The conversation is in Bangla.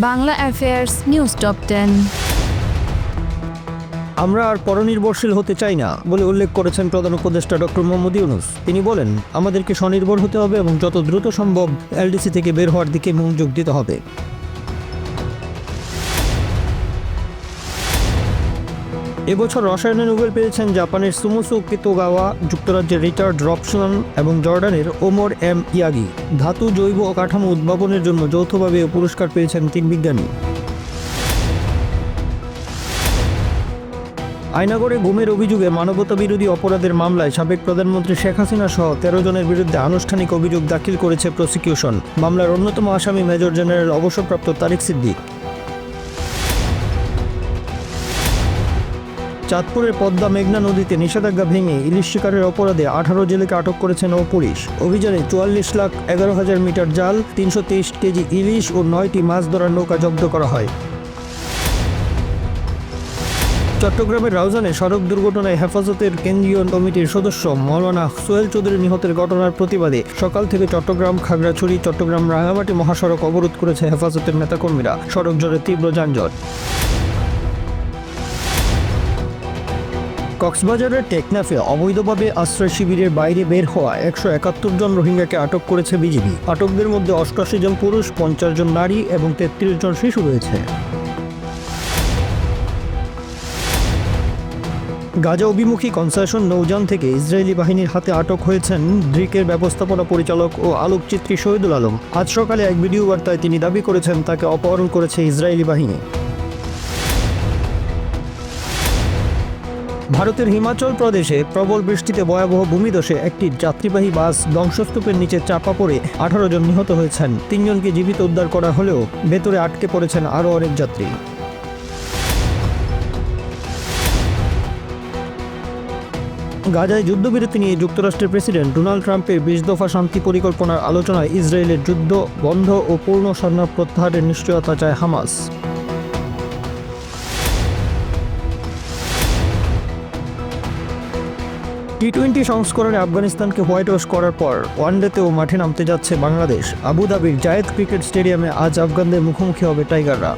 Bangla affairs news top 10। আমরা আর পরনির্ভরশীল হতে চাই না বলে উল্লেখ করেছেন প্রধান উপদেষ্টা ডক্টর মোহাম্মদ ইউনূস। তিনি বলেন, আমাদেরকে স্বনির্ভর হতে হবে এবং যত দ্রুত সম্ভব এলডিসি থেকে বের হওয়ার দিকে মনোযোগ দিতে হবে। এবছর রসায়নে নোবেল পেয়েছেন জাপানের সুমোসো কিতোগাওয়া, যুক্তরাজ্যের রিচার্ড রবসন এবং জর্ডানের ওমর এম ইয়াগি। ধাতু, জৈব ও কাঠামো উদ্ভাবনের জন্য যৌথভাবে এ পুরস্কার পেয়েছেন 3 বিজ্ঞানী। আয়নাগরে গুমের অভিযোগে মানবতাবিরোধী অপরাধের মামলায় সাবেক প্রধানমন্ত্রী শেখ হাসিনা সহ 13 জনের বিরুদ্ধে আনুষ্ঠানিক অভিযোগ দাখিল করেছে প্রসিকিউশন। মামলার অন্যতম আসামি মেজর জেনারেল অবসরপ্রাপ্ত তারিক সিদ্দিক। চাঁদপুরের পদ্মা মেঘনা নদীতে নিষেধাজ্ঞা ভেঙে ইলিশ শিকারের অপরাধে 18 জেলেকে আটক করেছে নৌপুলিশ। অভিযানে 44,11,000 মিটার জাল, 323 কেজি ইলিশ ও 9টি মাছ ধরার নৌকা জব্দ করা হয়। চট্টগ্রামের রাউজানে সড়ক দুর্ঘটনায় হেফাজতের কেন্দ্রীয় কমিটির সদস্য মৌলানা সোহেল চৌধুরী নিহতের ঘটনার প্রতিবাদে সকাল থেকে চট্টগ্রাম, খাগড়াছড়ি, চট্টগ্রাম রাঙামাটি মহাসড়ক অবরোধ করেছে হেফাজতের নেতাকর্মীরা। সড়ক জুড়ে তীব্র যানজট। কক্সবাজারের টেকনাফে অবৈধভাবে আশ্রয় শিবিরের বাইরে বের হওয়া 171 জন রোহিঙ্গাকে আটক করেছে বিজিবি। আটকদের মধ্যে 88 জন পুরুষ, 50 জন নারী এবং 33 জন শিশু রয়েছে। গাজা অভিমুখী কনসেশন নৌযান থেকে ইসরায়েলি বাহিনীর হাতে আটক হয়েছেন ড্রিকের ব্যবস্থাপনা পরিচালক ও আলোকচিত্রী শহীদুল আলম। আজ সকালে এক ভিডিও বার্তায় তিনি দাবি করেছেন তাকে অপহরণ করেছে ইসরায়েলি বাহিনী। ভারতের হিমাচল প্রদেশে প্রবল বৃষ্টিতে ভয়াবহ ভূমিধসে একটি যাত্রীবাহী বাস ধ্বংসস্তূপের নিচে চাপা পড়ে 18 জন নিহত হয়েছেন। 3 জনকে জীবিত উদ্ধার করা হলেও ভেতরে আটকে পড়েছেন আরও অনেক যাত্রী। গাজায় যুদ্ধবিরতি নিয়ে যুক্তরাষ্ট্রের প্রেসিডেন্ট ডোনাল্ড ট্রাম্পের 20 দফা শান্তি পরিকল্পনার আলোচনায় ইসরায়েলের যুদ্ধ বন্ধ ও পূর্ণ সৈন্য প্রত্যাহারের নিশ্চয়তা চায় হামাস। টি-20 সংস্করণে আফগানিস্তানকে হোয়াইট ওয়াশ করার পর ওয়ানডেতেও মাঠে নামতে যাচ্ছে বাংলাদেশ। আবুধাবির জায়েদ ক্রিকেট স্টেডিয়ামে আজ আফগানদের মুখোমুখি হবে টাইগাররা।